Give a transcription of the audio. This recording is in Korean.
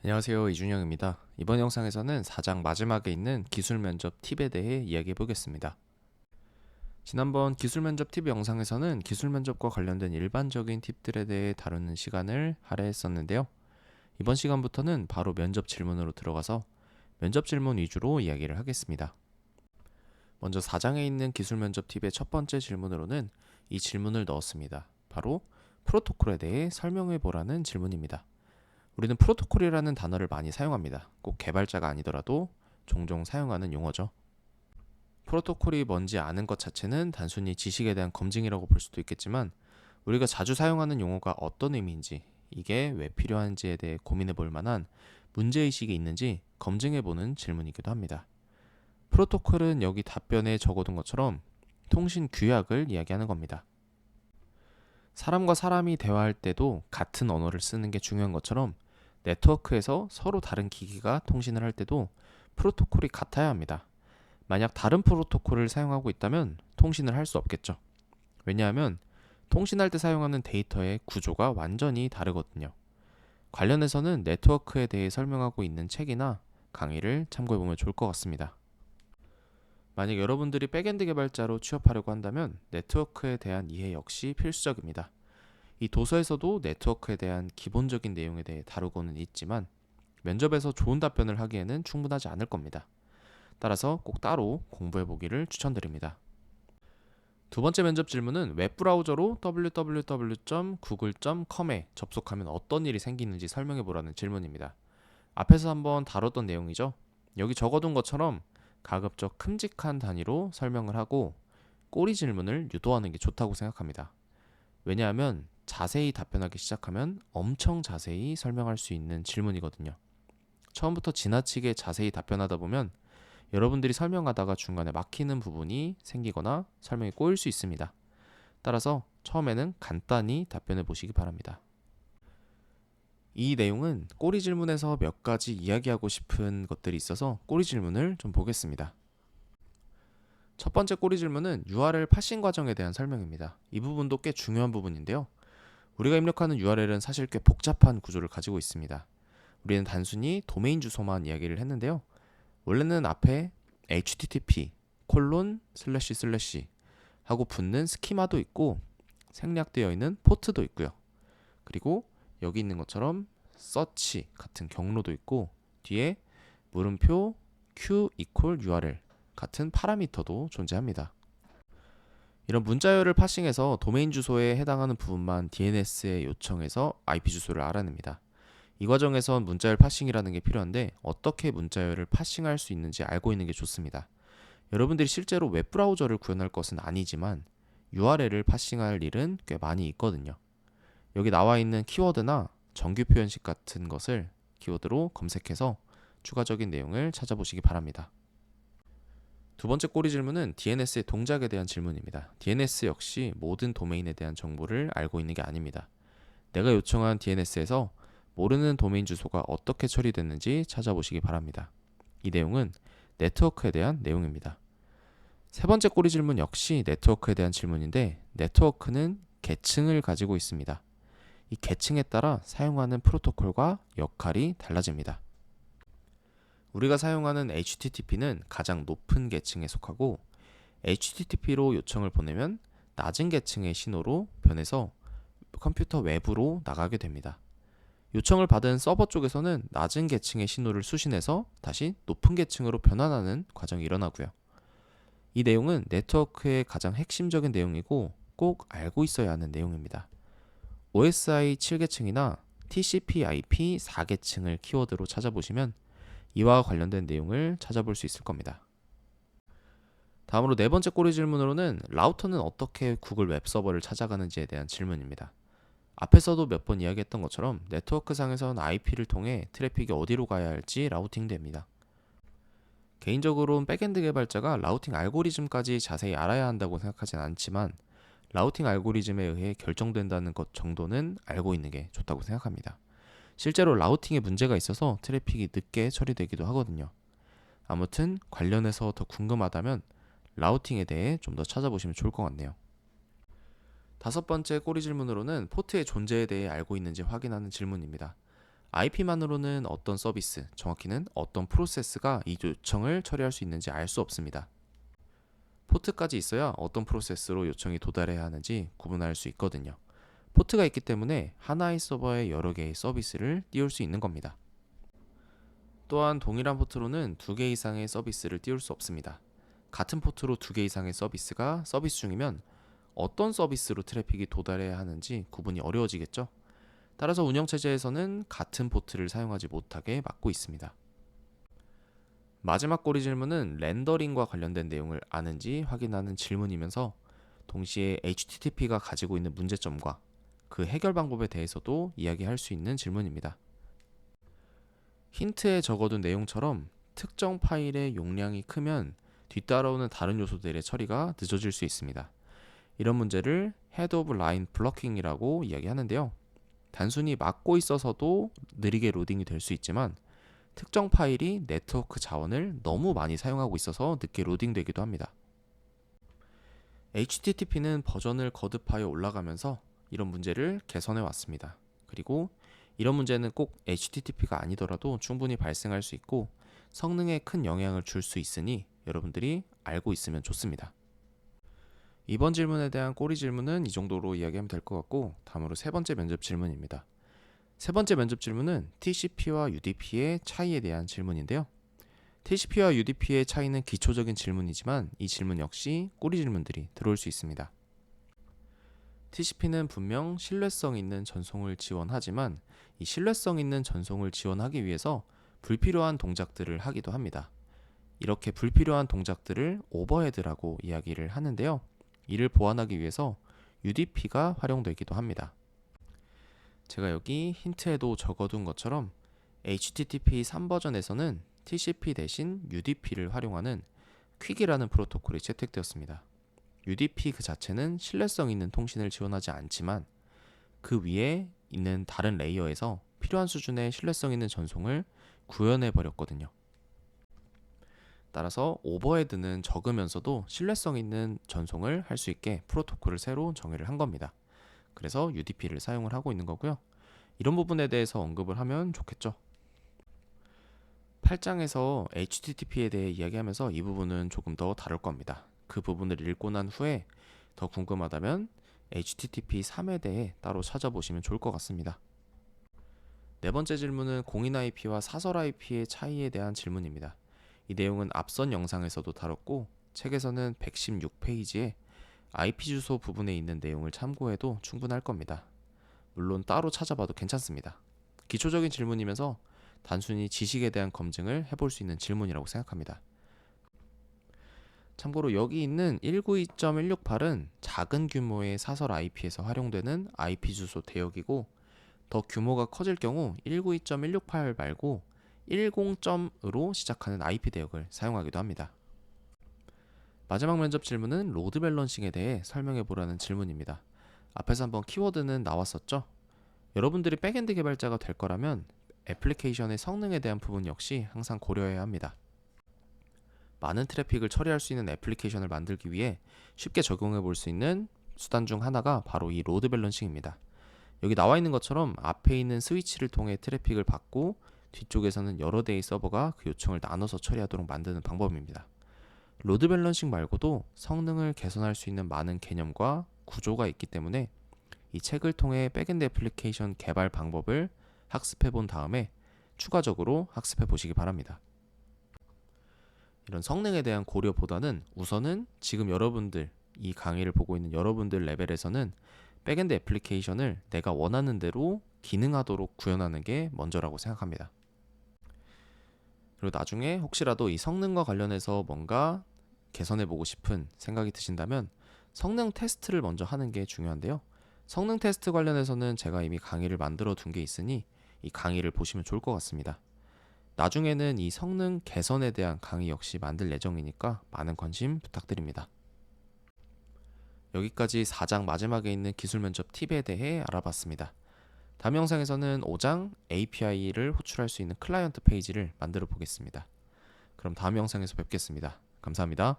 안녕하세요, 이준영입니다. 이번 영상에서는 4장 마지막에 있는 기술 면접 팁에 대해 이야기해 보겠습니다. 지난번 기술 면접 팁 영상에서는 기술 면접과 관련된 일반적인 팁들에 대해 다루는 시간을 할애했었는데요. 이번 시간부터는 바로 면접 질문으로 들어가서 면접 질문 위주로 이야기를 하겠습니다. 먼저 4장에 있는 기술 면접 팁의 첫 번째 질문으로는 이 질문을 넣었습니다. 바로 프로토콜에 대해 설명해 보라는 질문입니다. 우리는 프로토콜이라는 단어를 많이 사용합니다. 꼭 개발자가 아니더라도 종종 사용하는 용어죠. 프로토콜이 뭔지 아는 것 자체는 단순히 지식에 대한 검증이라고 볼 수도 있겠지만 우리가 자주 사용하는 용어가 어떤 의미인지, 이게 왜 필요한지에 대해 고민해 볼 만한 문제의식이 있는지 검증해 보는 질문이기도 합니다. 프로토콜은 여기 답변에 적어둔 것처럼 통신 규약을 이야기하는 겁니다. 사람과 사람이 대화할 때도 같은 언어를 쓰는 게 중요한 것처럼 네트워크에서 서로 다른 기기가 통신을 할 때도 프로토콜이 같아야 합니다. 만약 다른 프로토콜을 사용하고 있다면 통신을 할 수 없겠죠. 왜냐하면 통신할 때 사용하는 데이터의 구조가 완전히 다르거든요. 관련해서는 네트워크에 대해 설명하고 있는 책이나 강의를 참고해보면 좋을 것 같습니다. 만약 여러분들이 백엔드 개발자로 취업하려고 한다면 네트워크에 대한 이해 역시 필수적입니다. 이 도서에서도 네트워크에 대한 기본적인 내용에 대해 다루고는 있지만 면접에서 좋은 답변을 하기에는 충분하지 않을 겁니다. 따라서 꼭 따로 공부해 보기를 추천드립니다. 두 번째 면접 질문은 웹브라우저로 www.google.com에 접속하면 어떤 일이 생기는지 설명해 보라는 질문입니다. 앞에서 한번 다뤘던 내용이죠. 여기 적어둔 것처럼 가급적 큼직한 단위로 설명을 하고 꼬리 질문을 유도하는 게 좋다고 생각합니다. 왜냐하면 자세히 답변하기 시작하면 엄청 자세히 설명할 수 있는 질문이거든요. 처음부터 지나치게 자세히 답변하다 보면 여러분들이 설명하다가 중간에 막히는 부분이 생기거나 설명이 꼬일 수 있습니다. 따라서 처음에는 간단히 답변해 보시기 바랍니다. 이 내용은 꼬리 질문에서 몇 가지 이야기하고 싶은 것들이 있어서 꼬리 질문을 좀 보겠습니다. 첫 번째 꼬리 질문은 URL 파싱 과정에 대한 설명입니다. 이 부분도 꽤 중요한 부분인데요. 우리가 입력하는 URL은 사실 꽤 복잡한 구조를 가지고 있습니다. 우리는 단순히 도메인 주소만 이야기를 했는데요. 원래는 앞에 http 하고 붙는 스키마도 있고 생략되어 있는 포트도 있고요. 그리고 여기 있는 것처럼 search 같은 경로도 있고 뒤에 물음표 q URL 같은 파라미터도 존재합니다. 이런 문자열을 파싱해서 도메인 주소에 해당하는 부분만 DNS에 요청해서 IP 주소를 알아냅니다. 이 과정에선 문자열 파싱이라는 게 필요한데 어떻게 문자열을 파싱할 수 있는지 알고 있는 게 좋습니다. 여러분들이 실제로 웹브라우저를 구현할 것은 아니지만 URL을 파싱할 일은 꽤 많이 있거든요. 여기 나와 있는 키워드나 정규 표현식 같은 것을 키워드로 검색해서 추가적인 내용을 찾아보시기 바랍니다. 두 번째 꼬리 질문은 DNS의 동작에 대한 질문입니다. DNS 역시 모든 도메인에 대한 정보를 알고 있는 게 아닙니다. 내가 요청한 DNS에서 모르는 도메인 주소가 어떻게 처리됐는지 찾아보시기 바랍니다. 이 내용은 네트워크에 대한 내용입니다. 세 번째 꼬리 질문 역시 네트워크에 대한 질문인데 네트워크는 계층을 가지고 있습니다. 이 계층에 따라 사용하는 프로토콜과 역할이 달라집니다. 우리가 사용하는 HTTP는 가장 높은 계층에 속하고 HTTP로 요청을 보내면 낮은 계층의 신호로 변해서 컴퓨터 외부로 나가게 됩니다. 요청을 받은 서버 쪽에서는 낮은 계층의 신호를 수신해서 다시 높은 계층으로 변환하는 과정이 일어나고요. 이 내용은 네트워크의 가장 핵심적인 내용이고 꼭 알고 있어야 하는 내용입니다. OSI 7계층이나 TCP/IP 4계층을 키워드로 찾아보시면 이와 관련된 내용을 찾아볼 수 있을 겁니다. 다음으로 네 번째 꼬리 질문으로는 라우터는 어떻게 구글 웹 서버를 찾아가는지에 대한 질문입니다. 앞에서도 몇 번 이야기했던 것처럼 네트워크 상에서는 IP를 통해 트래픽이 어디로 가야 할지 라우팅됩니다. 개인적으로는 백엔드 개발자가 라우팅 알고리즘까지 자세히 알아야 한다고 생각하진 않지만 라우팅 알고리즘에 의해 결정된다는 것 정도는 알고 있는 게 좋다고 생각합니다. 실제로 라우팅에 문제가 있어서 트래픽이 늦게 처리되기도 하거든요. 아무튼 관련해서 더 궁금하다면 라우팅에 대해 좀 더 찾아보시면 좋을 것 같네요. 다섯 번째 꼬리 질문으로는 포트의 존재에 대해 알고 있는지 확인하는 질문입니다. IP만으로는 어떤 서비스, 정확히는 어떤 프로세스가 이 요청을 처리할 수 있는지 알 수 없습니다. 포트까지 있어야 어떤 프로세스로 요청이 도달해야 하는지 구분할 수 있거든요. 포트가 있기 때문에 하나의 서버에 여러 개의 서비스를 띄울 수 있는 겁니다. 또한 동일한 포트로는 2개 이상의 서비스를 띄울 수 없습니다. 같은 포트로 2개 이상의 서비스가 서비스 중이면 어떤 서비스로 트래픽이 도달해야 하는지 구분이 어려워지겠죠? 따라서 운영체제에서는 같은 포트를 사용하지 못하게 막고 있습니다. 마지막 꼬리 질문은 렌더링과 관련된 내용을 아는지 확인하는 질문이면서 동시에 HTTP가 가지고 있는 문제점과 그 해결 방법에 대해서도 이야기할 수 있는 질문입니다. 힌트에 적어둔 내용처럼 특정 파일의 용량이 크면 뒤따라오는 다른 요소들의 처리가 늦어질 수 있습니다. 이런 문제를 Head of Line Blocking이라고 이야기하는데요. 단순히 막고 있어서도 느리게 로딩이 될 수 있지만 특정 파일이 네트워크 자원을 너무 많이 사용하고 있어서 늦게 로딩되기도 합니다. HTTP는 버전을 거듭하여 올라가면서 이런 문제를 개선해 왔습니다. 그리고 이런 문제는 꼭 HTTP가 아니더라도 충분히 발생할 수 있고 성능에 큰 영향을 줄 수 있으니 여러분들이 알고 있으면 좋습니다. 이번 질문에 대한 꼬리 질문은 이 정도로 이야기하면 될 것 같고, 다음으로 세 번째 면접 질문입니다. 세 번째 면접 질문은 TCP와 UDP의 차이에 대한 질문인데요. TCP와 UDP의 차이는 기초적인 질문이지만 이 질문 역시 꼬리 질문들이 들어올 수 있습니다. TCP는 분명 신뢰성 있는 전송을 지원하지만 이 신뢰성 있는 전송을 지원하기 위해서 불필요한 동작들을 하기도 합니다. 이렇게 불필요한 동작들을 오버헤드라고 이야기를 하는데요. 이를 보완하기 위해서 UDP가 활용되기도 합니다. 제가 여기 힌트에도 적어둔 것처럼 HTTP 3버전에서는 TCP 대신 UDP를 활용하는 퀵이라는 프로토콜이 채택되었습니다. UDP 그 자체는 신뢰성 있는 통신을 지원하지 않지만 그 위에 있는 다른 레이어에서 필요한 수준의 신뢰성 있는 전송을 구현해 버렸거든요. 따라서 오버헤드는 적으면서도 신뢰성 있는 전송을 할 수 있게 프로토콜을 새로 정의를 한 겁니다. 그래서 UDP를 사용을 하고 있는 거고요. 이런 부분에 대해서 언급을 하면 좋겠죠. 8장에서 HTTP에 대해 이야기하면서 이 부분은 조금 더 다룰 겁니다. 그 부분을 읽고 난 후에 더 궁금하다면 HTTP 3에 대해 따로 찾아보시면 좋을 것 같습니다. 네 번째 질문은 공인 IP와 사설 IP의 차이에 대한 질문입니다. 이 내용은 앞선 영상에서도 다뤘고 책에서는 116페이지에 IP 주소 부분에 있는 내용을 참고해도 충분할 겁니다. 물론 따로 찾아봐도 괜찮습니다. 기초적인 질문이면서 단순히 지식에 대한 검증을 해볼 수 있는 질문이라고 생각합니다. 참고로 여기 있는 192.168은 작은 규모의 사설 IP에서 활용되는 IP 주소 대역이고 더 규모가 커질 경우 192.168 말고 10점으로 시작하는 IP 대역을 사용하기도 합니다. 마지막 면접 질문은 로드 밸런싱에 대해 설명해 보라는 질문입니다. 앞에서 한번 키워드는 나왔었죠? 여러분들이 백엔드 개발자가 될 거라면 애플리케이션의 성능에 대한 부분 역시 항상 고려해야 합니다. 많은 트래픽을 처리할 수 있는 애플리케이션을 만들기 위해 쉽게 적용해 볼 수 있는 수단 중 하나가 바로 이 로드 밸런싱입니다. 여기 나와 있는 것처럼 앞에 있는 스위치를 통해 트래픽을 받고 뒤쪽에서는 여러 대의 서버가 그 요청을 나눠서 처리하도록 만드는 방법입니다. 로드 밸런싱 말고도 성능을 개선할 수 있는 많은 개념과 구조가 있기 때문에 이 책을 통해 백엔드 애플리케이션 개발 방법을 학습해 본 다음에 추가적으로 학습해 보시기 바랍니다. 이런 성능에 대한 고려보다는 우선은 지금 여러분들, 이 강의를 보고 있는 여러분들 레벨에서는 백엔드 애플리케이션을 내가 원하는 대로 기능하도록 구현하는 게 먼저라고 생각합니다. 그리고 나중에 혹시라도 이 성능과 관련해서 뭔가 개선해보고 싶은 생각이 드신다면 성능 테스트를 먼저 하는 게 중요한데요. 성능 테스트 관련해서는 제가 이미 강의를 만들어 둔 게 있으니 이 강의를 보시면 좋을 것 같습니다. 나중에는 이 성능 개선에 대한 강의 역시 만들 예정이니까 많은 관심 부탁드립니다. 여기까지 4장 마지막에 있는 기술 면접 팁에 대해 알아봤습니다. 다음 영상에서는 5장 API를 호출할 수 있는 클라이언트 페이지를 만들어 보겠습니다. 그럼 다음 영상에서 뵙겠습니다. 감사합니다.